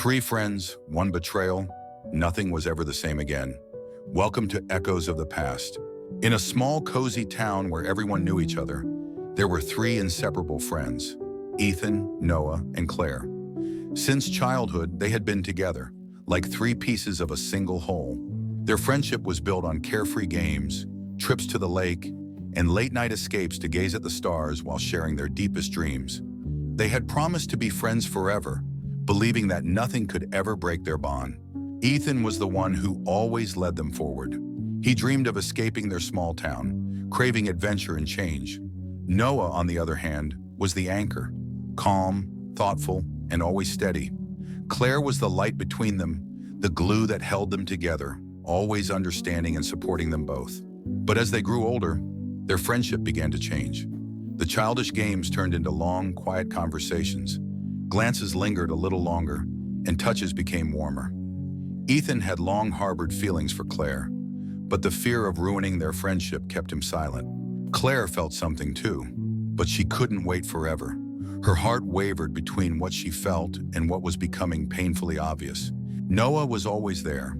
Three friends, one betrayal, nothing was ever the same again. Welcome to Echoes of the Past. In a small, cozy town where everyone knew each other, there were three inseparable friends, Ethan, Noah, and Claire. Since childhood, they had been together, like three pieces of a single whole. Their friendship was built on carefree games, trips to the lake, and late-night escapes to gaze at the stars while sharing their deepest dreams. They had promised to be friends forever, believing that nothing could ever break their bond. Ethan was the one who always led them forward. He dreamed of escaping their small town, craving adventure and change. Noah, on the other hand, was the anchor, calm, thoughtful, and always steady. Claire was the light between them, the glue that held them together, always understanding and supporting them both. But as they grew older, their friendship began to change. The childish games turned into long, quiet conversations. Glances lingered a little longer, and touches became warmer. Ethan had long harbored feelings for Claire, but the fear of ruining their friendship kept him silent. Claire felt something too, but she couldn't wait forever. Her heart wavered between what she felt and what was becoming painfully obvious. Noah was always there.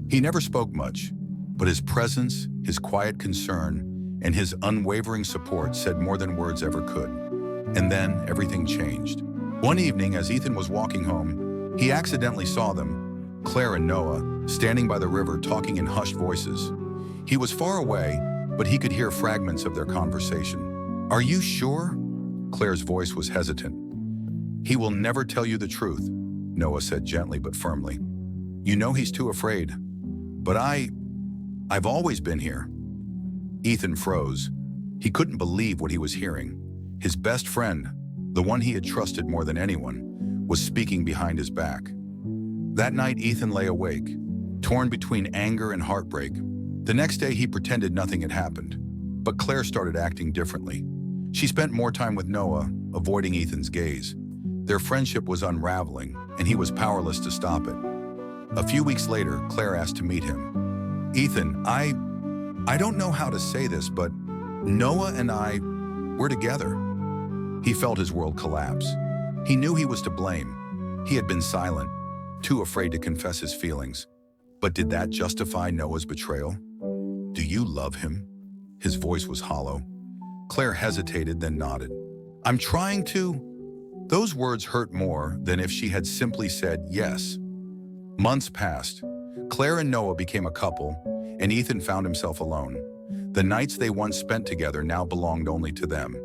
He never spoke much, but his presence, his quiet concern, and his unwavering support said more than words ever could. And then everything changed. One evening, as Ethan was walking home, he accidentally saw them, Claire and Noah, standing by the river talking in hushed voices. He was far away, but he could hear fragments of their conversation. "Are you sure?" Claire's voice was hesitant. "He will never tell you the truth," Noah said gently but firmly. "You know he's too afraid. But I've always been here." Ethan froze. He couldn't believe what he was hearing. His best friend, the one he had trusted more than anyone, was speaking behind his back. That night, Ethan lay awake, torn between anger and heartbreak. The next day, he pretended nothing had happened. But Claire started acting differently. She spent more time with Noah, avoiding Ethan's gaze. Their friendship was unraveling, and he was powerless to stop it. A few weeks later, Claire asked to meet him. "Ethan, I don't know how to say this, but Noah and we're together." He felt his world collapse. He knew he was to blame. He had been silent, too afraid to confess his feelings. But did that justify Noah's betrayal? "Do you love him?" His voice was hollow. Claire hesitated, then nodded. "I'm trying to." Those words hurt more than if she had simply said yes. Months passed. Claire and Noah became a couple, and Ethan found himself alone. The nights they once spent together now belonged only to them.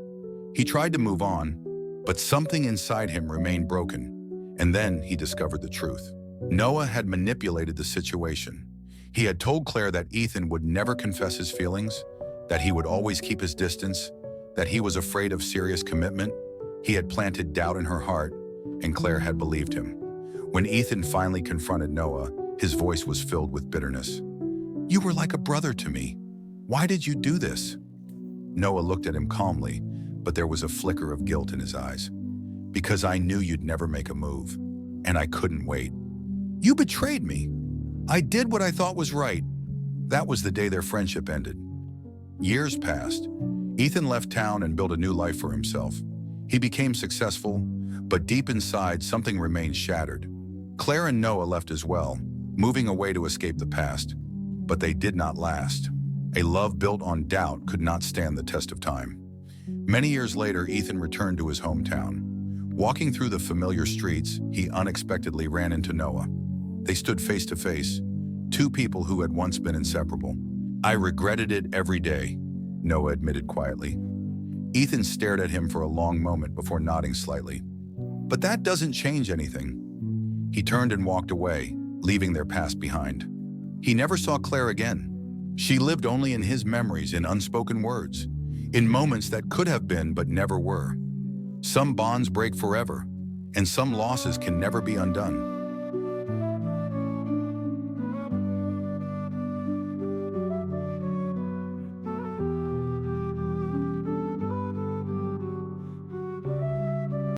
He tried to move on, but something inside him remained broken. And then he discovered the truth. Noah had manipulated the situation. He had told Claire that Ethan would never confess his feelings, that he would always keep his distance, that he was afraid of serious commitment. He had planted doubt in her heart, and Claire had believed him. When Ethan finally confronted Noah, his voice was filled with bitterness. "You were like a brother to me. Why did you do this?" Noah looked at him calmly, but there was a flicker of guilt in his eyes. "Because I knew you'd never make a move, and I couldn't wait. You betrayed me. I did what I thought was right." That was the day their friendship ended. Years passed. Ethan left town and built a new life for himself. He became successful, but deep inside, something remained shattered. Claire and Noah left as well, moving away to escape the past. But they did not last. A love built on doubt could not stand the test of time. Many years later, Ethan returned to his hometown. Walking through the familiar streets, he unexpectedly ran into Noah. They stood face to face, two people who had once been inseparable. "I regretted it every day," Noah admitted quietly. Ethan stared at him for a long moment before nodding slightly. "But that doesn't change anything." He turned and walked away, leaving their past behind. He never saw Claire again. She lived only in his memories, in unspoken words, in moments that could have been but never were. Some bonds break forever, and some losses can never be undone.